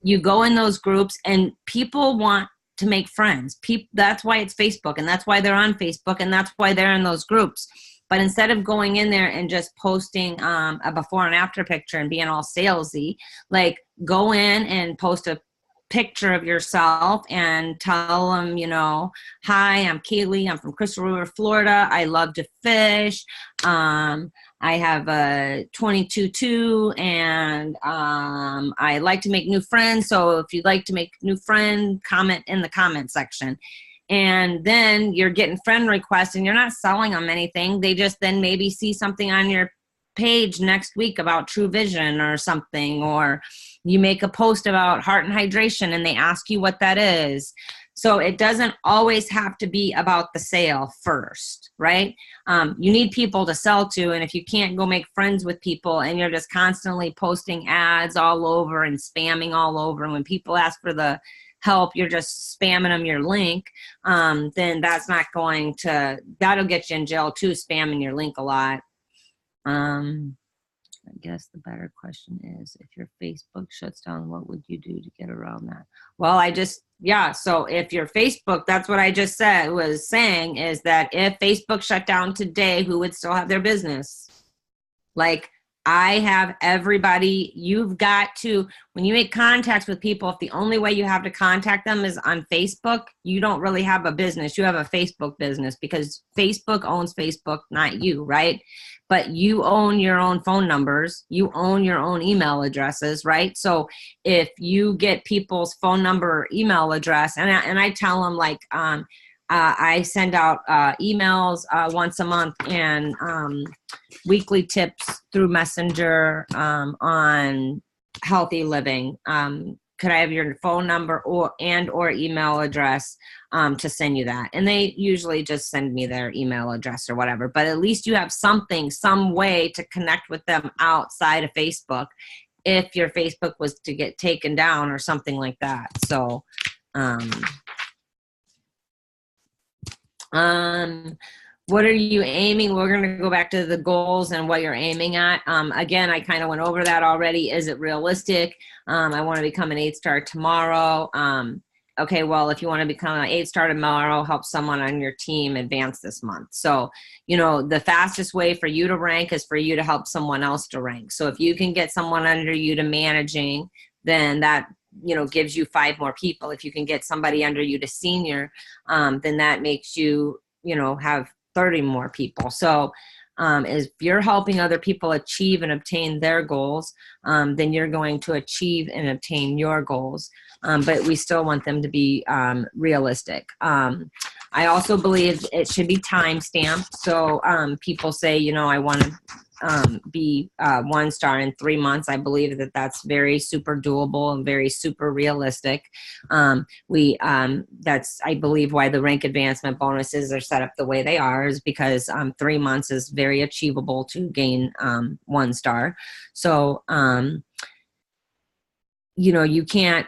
S1: You go in those groups and people want to make friends. That's why it's Facebook, and that's why they're on Facebook, and that's why they're in those groups. But instead of going in there and just posting a before and after picture and being all salesy, like go in and post a picture of yourself and tell them, you know, hi, I'm Kaylee. I'm from Crystal River, Florida. I love to fish. I have a 22 and I like to make new friends. So if you'd like to make a new friend, comment in the comment section. And then you're getting friend requests and you're not selling them anything. They just then maybe see something on your page next week about True Vision or something, or you make a post about heart and hydration and they ask you what that is. So it doesn't always have to be about the sale first, right? You need people to sell to, and if you can't go make friends with people and you're just constantly posting ads all over and spamming all over, and when people ask for the help, you're just spamming them your link, then that's not going to, that'll get you in jail too, spamming your link a lot. I guess the better question is, if your Facebook shuts down, what would you do to get around that? Well, so if your Facebook, that's what I just was saying, is that if Facebook shut down today, who would still have their business? Like, I have everybody, you've got to, when you make contacts with people, if the only way you have to contact them is on Facebook, you don't really have a business. You have a Facebook business, because Facebook owns Facebook, not you, right? But you own your own phone numbers. You own your own email addresses, right? So if you get people's phone number or email address, and I tell them, like, I send out emails once a month and weekly tips through Messenger on healthy living. Could I have your phone number or email address to send you that? And they usually just send me their email address or whatever. But at least you have something, some way to connect with them outside of Facebook if your Facebook was to get taken down or something like that. So what are you aiming? We're going to go back to the goals and what you're aiming at. Again, I kind of went over that already. Is it realistic? I want to become an 8-star tomorrow. Okay, well, if you want to become an 8-star tomorrow, help someone on your team advance this month. So, you know, the fastest way for you to rank is for you to help someone else to rank. So if you can get someone under you to managing, then that, you know, gives you 5 more people. If you can get somebody under you to senior, then that makes you, you know, have 30 more people. So if you're helping other people achieve and obtain their goals, then you're going to achieve and obtain your goals. But we still want them to be realistic. I also believe it should be time stamped. So people say, I want to be 1-star in 3 months. I believe that that's very super doable and very super realistic. That's, I believe, why the rank advancement bonuses are set up the way they are, is because 3 months is very achievable to gain 1-star. So, you can't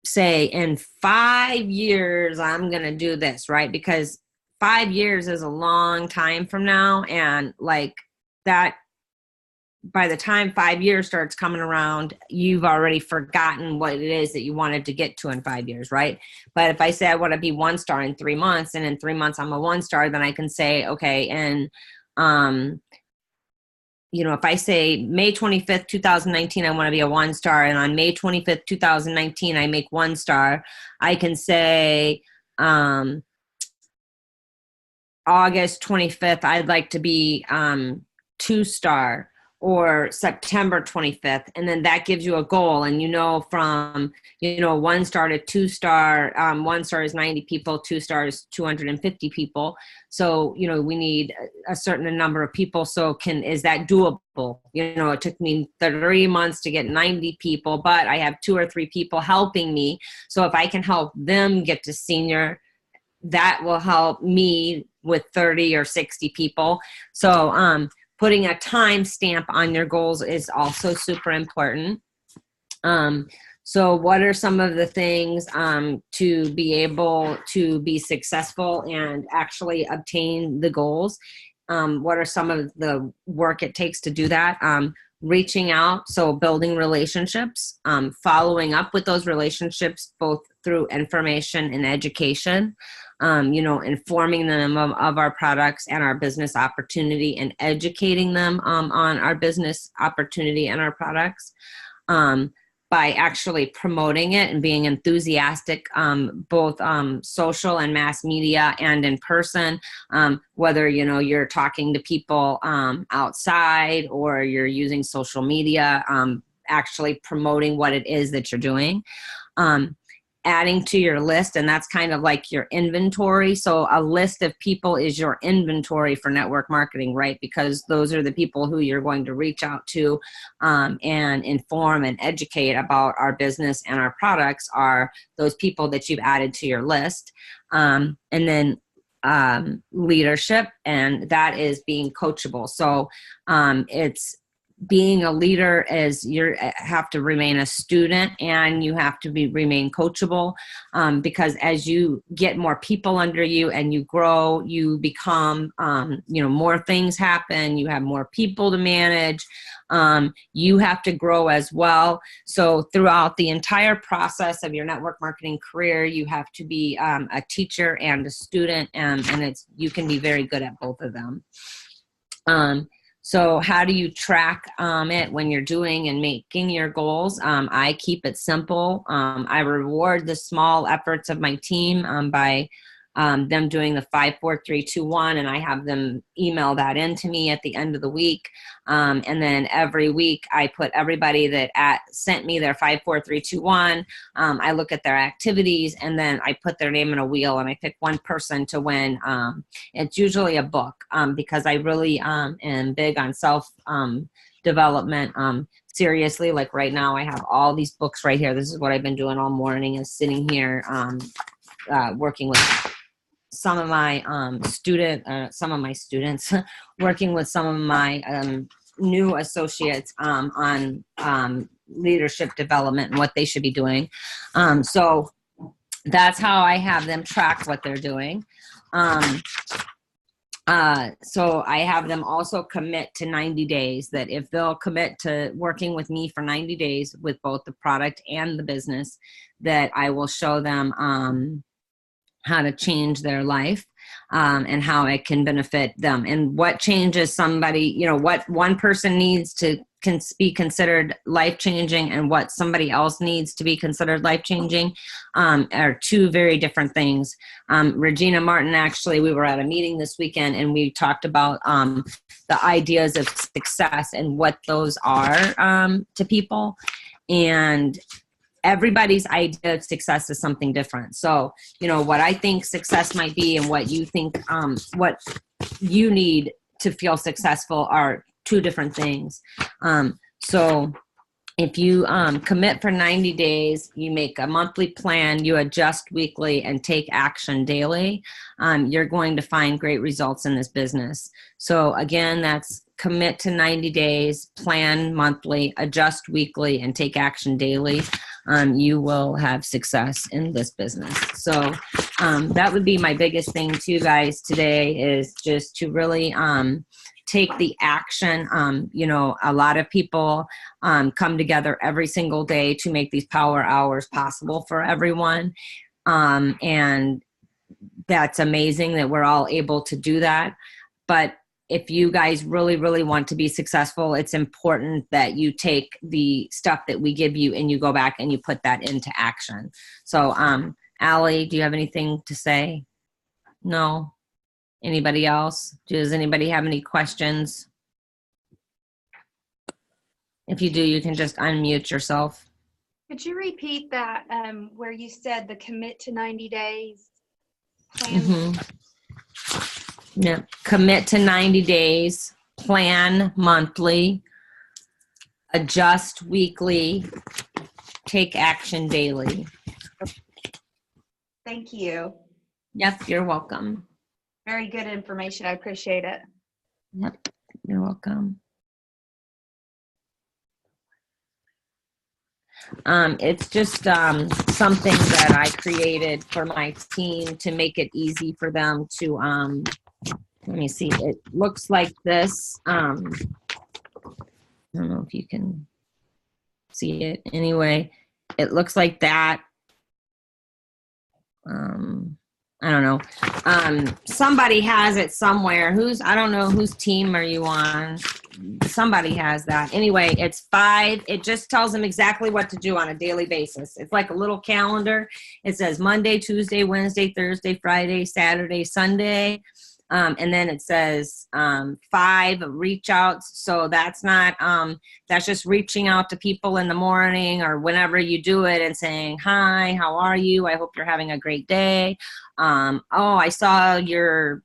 S1: say in 5 years, I'm going to do this, right? Because 5 years is a long time from now. And like that, by the time 5 years starts coming around, you've already forgotten what it is that you wanted to get to in 5 years, right? But if I say I want to be 1-star in 3 months, and in 3 months I'm a 1-star, then I can say, okay, and if I say May 25th, 2019, I want to be a 1-star, and on May 25th, 2019, I make 1-star, I can say August 25th, I'd like to be 2-star, or September 25th. And then that gives you a goal. And from, 1-star to 2-star, 1-star is 90 people, 2-star is 250 people. So, we need a certain number of people. So is that doable? It took me 3 months to get 90 people, but I have 2 or 3 people helping me. So if I can help them get to senior, that will help me with 30 or 60 people. So, putting a time stamp on your goals is also super important. So what are some of the things to be able to be successful and actually obtain the goals? What are some of the work it takes to do that? Reaching out, so building relationships, following up with those relationships, both through information and education, informing them of our products and our business opportunity, and educating them on our business opportunity and our products, by actually promoting it and being enthusiastic, both social and mass media and in person, whether, you're talking to people outside or you're using social media, actually promoting what it is that you're doing. Adding to your list, and that's kind of like your inventory. So a list of people is your inventory for network marketing, right? Because those are the people who you're going to reach out to and inform and educate about our business and our products, are those people that you've added to your list. And then leadership, and that is being coachable. So it's being a leader is you have to remain a student, and you have to remain coachable, because as you get more people under you and you grow, you become, more things happen. You have more people to manage. You have to grow as well. So throughout the entire process of your network marketing career, you have to be a teacher and a student, and you can be very good at both of them. So how do you track it when you're doing and making your goals? I keep it simple. I reward the small efforts of my team by them doing the 5, 4, 3, 2, 1, and I have them email that in to me at the end of the week. And then every week I put everybody that sent me their 5, 4, 3, 2, 1. I look at their activities, and then I put their name in a wheel, and I pick one person to win. It's usually a book, because I really am big on self development. Seriously, like right now I have all these books right here. This is what I've been doing all morning, is sitting here working with some of my students, working with some of my new associates on leadership development and what they should be doing. So that's how I have them track what they're doing. So I have them also commit to 90 days, that if they'll commit to working with me for 90 days with both the product and the business, that I will show them how to change their life, and how it can benefit them, and what changes somebody, what one person needs to be considered life-changing, and what somebody else needs to be considered life-changing, are two very different things. Regina Martin, actually, we were at a meeting this weekend, and we talked about the ideas of success and what those are to people. And everybody's idea of success is something different. So, you know, what I think success might be and what you think, what you need to feel successful are two different things. So if you commit for 90 days, you make a monthly plan, you adjust weekly, and take action daily, you're going to find great results in this business. So again, that's commit to 90 days, plan monthly, adjust weekly, and take action daily. You will have success in this business. So that would be my biggest thing to you guys today, is just to really take the action. You know, a lot of people come together every single day to make these power hours possible for everyone. And that's amazing that we're all able to do that. But if you guys really, really want to be successful, it's important that you take the stuff that we give you and you go back and you put that into action. So, Allie, do you have anything to say? No? Anybody else? Does anybody have any questions? If you do, you can just unmute yourself.
S5: Could you repeat that where you said the commit to 90 days plan?
S1: Yeah. Commit to 90 days, plan monthly, adjust weekly, take action daily.
S5: Thank you.
S1: Yep, you're welcome.
S5: Very good information. I appreciate it.
S1: Yep, you're welcome. It's just something that I created for my team to make it easy for them to, let me see, it looks like this. I don't know if you can see it. Anyway, it looks like that. I don't know. Somebody has it somewhere. I don't know whose team are you on. Somebody has that. Anyway, it's 5. It just tells them exactly what to do on a daily basis. It's like a little calendar. It says Monday, Tuesday, Wednesday, Thursday, Friday, Saturday, Sunday. And then it says 5 reach outs. So that's not, that's just reaching out to people in the morning or whenever you do it and saying, hi, how are you? I hope you're having a great day. Oh, I saw your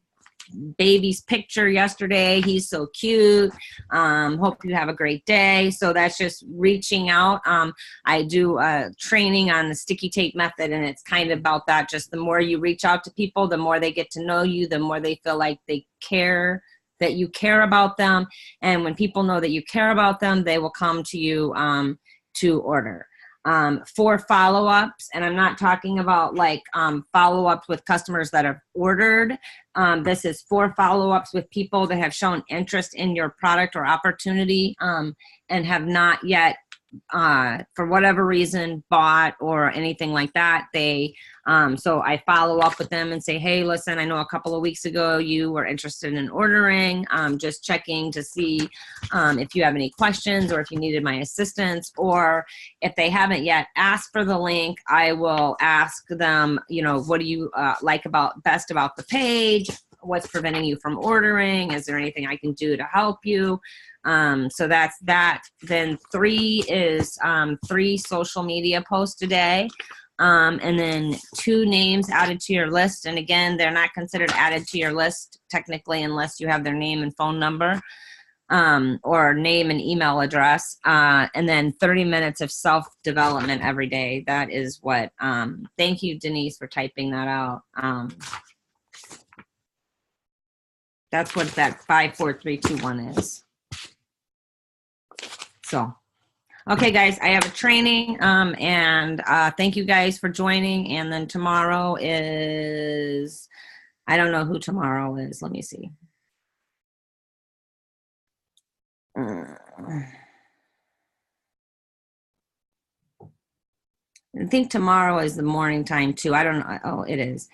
S1: baby's picture yesterday. He's so cute. Hope you have a great day. So that's just reaching out. I do training on the sticky tape method, and it's kind of about that. Just the more you reach out to people, the more they get to know you, the more they feel like they care, that you care about them. And when people know that you care about them, they will come to you to order. 4 follow-ups, and I'm not talking about like follow-ups with customers that have ordered. This is 4 follow-ups with people that have shown interest in your product or opportunity and have not yet, for whatever reason, bought or anything like that. So I follow up with them and say, hey, listen, I know a couple of weeks ago you were interested in ordering. Just checking to see if you have any questions or if you needed my assistance, or if they haven't yet asked for the link, I will ask them, you know, what do you like best about the page? What's preventing you from ordering? Is there anything I can do to help you? So that's that. Then 3 is 3 social media posts a day. And then 2 names added to your list. And again, they're not considered added to your list technically unless you have their name and phone number, or name and email address. And then 30 minutes of self-development every day. That is what, thank you, Denise, for typing that out. That's what that 5, 4, 3, 2, 1 is. So, okay, guys, I have a training, and thank you guys for joining. And then tomorrow is, I don't know who tomorrow is. Let me see. I think tomorrow is the morning time too. I don't know. Oh, it is.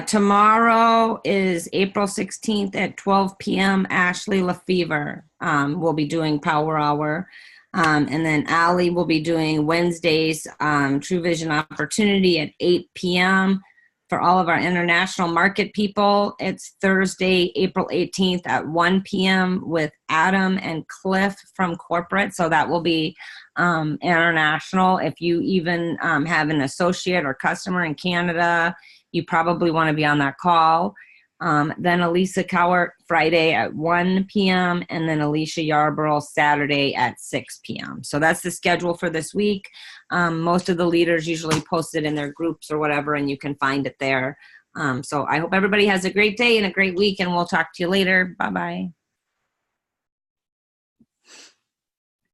S1: Tomorrow is April 16th at 12 p.m. Ashley Lefevre will be doing Power Hour. And then Allie will be doing Wednesdays, True Vision Opportunity at 8 p.m. For all of our international market people, it's Thursday, April 18th at 1 p.m. with Adam and Cliff from corporate. So that will be international. If you even have an associate or customer in Canada, you probably want to be on that call. Then Elisa Cowart Friday at 1 p.m. and then Alicia Yarborough Saturday at 6 p.m. So that's the schedule for this week. Most of the leaders usually post it in their groups or whatever, and you can find it there. So I hope everybody has a great day and a great week, and we'll talk to you later. Bye-bye.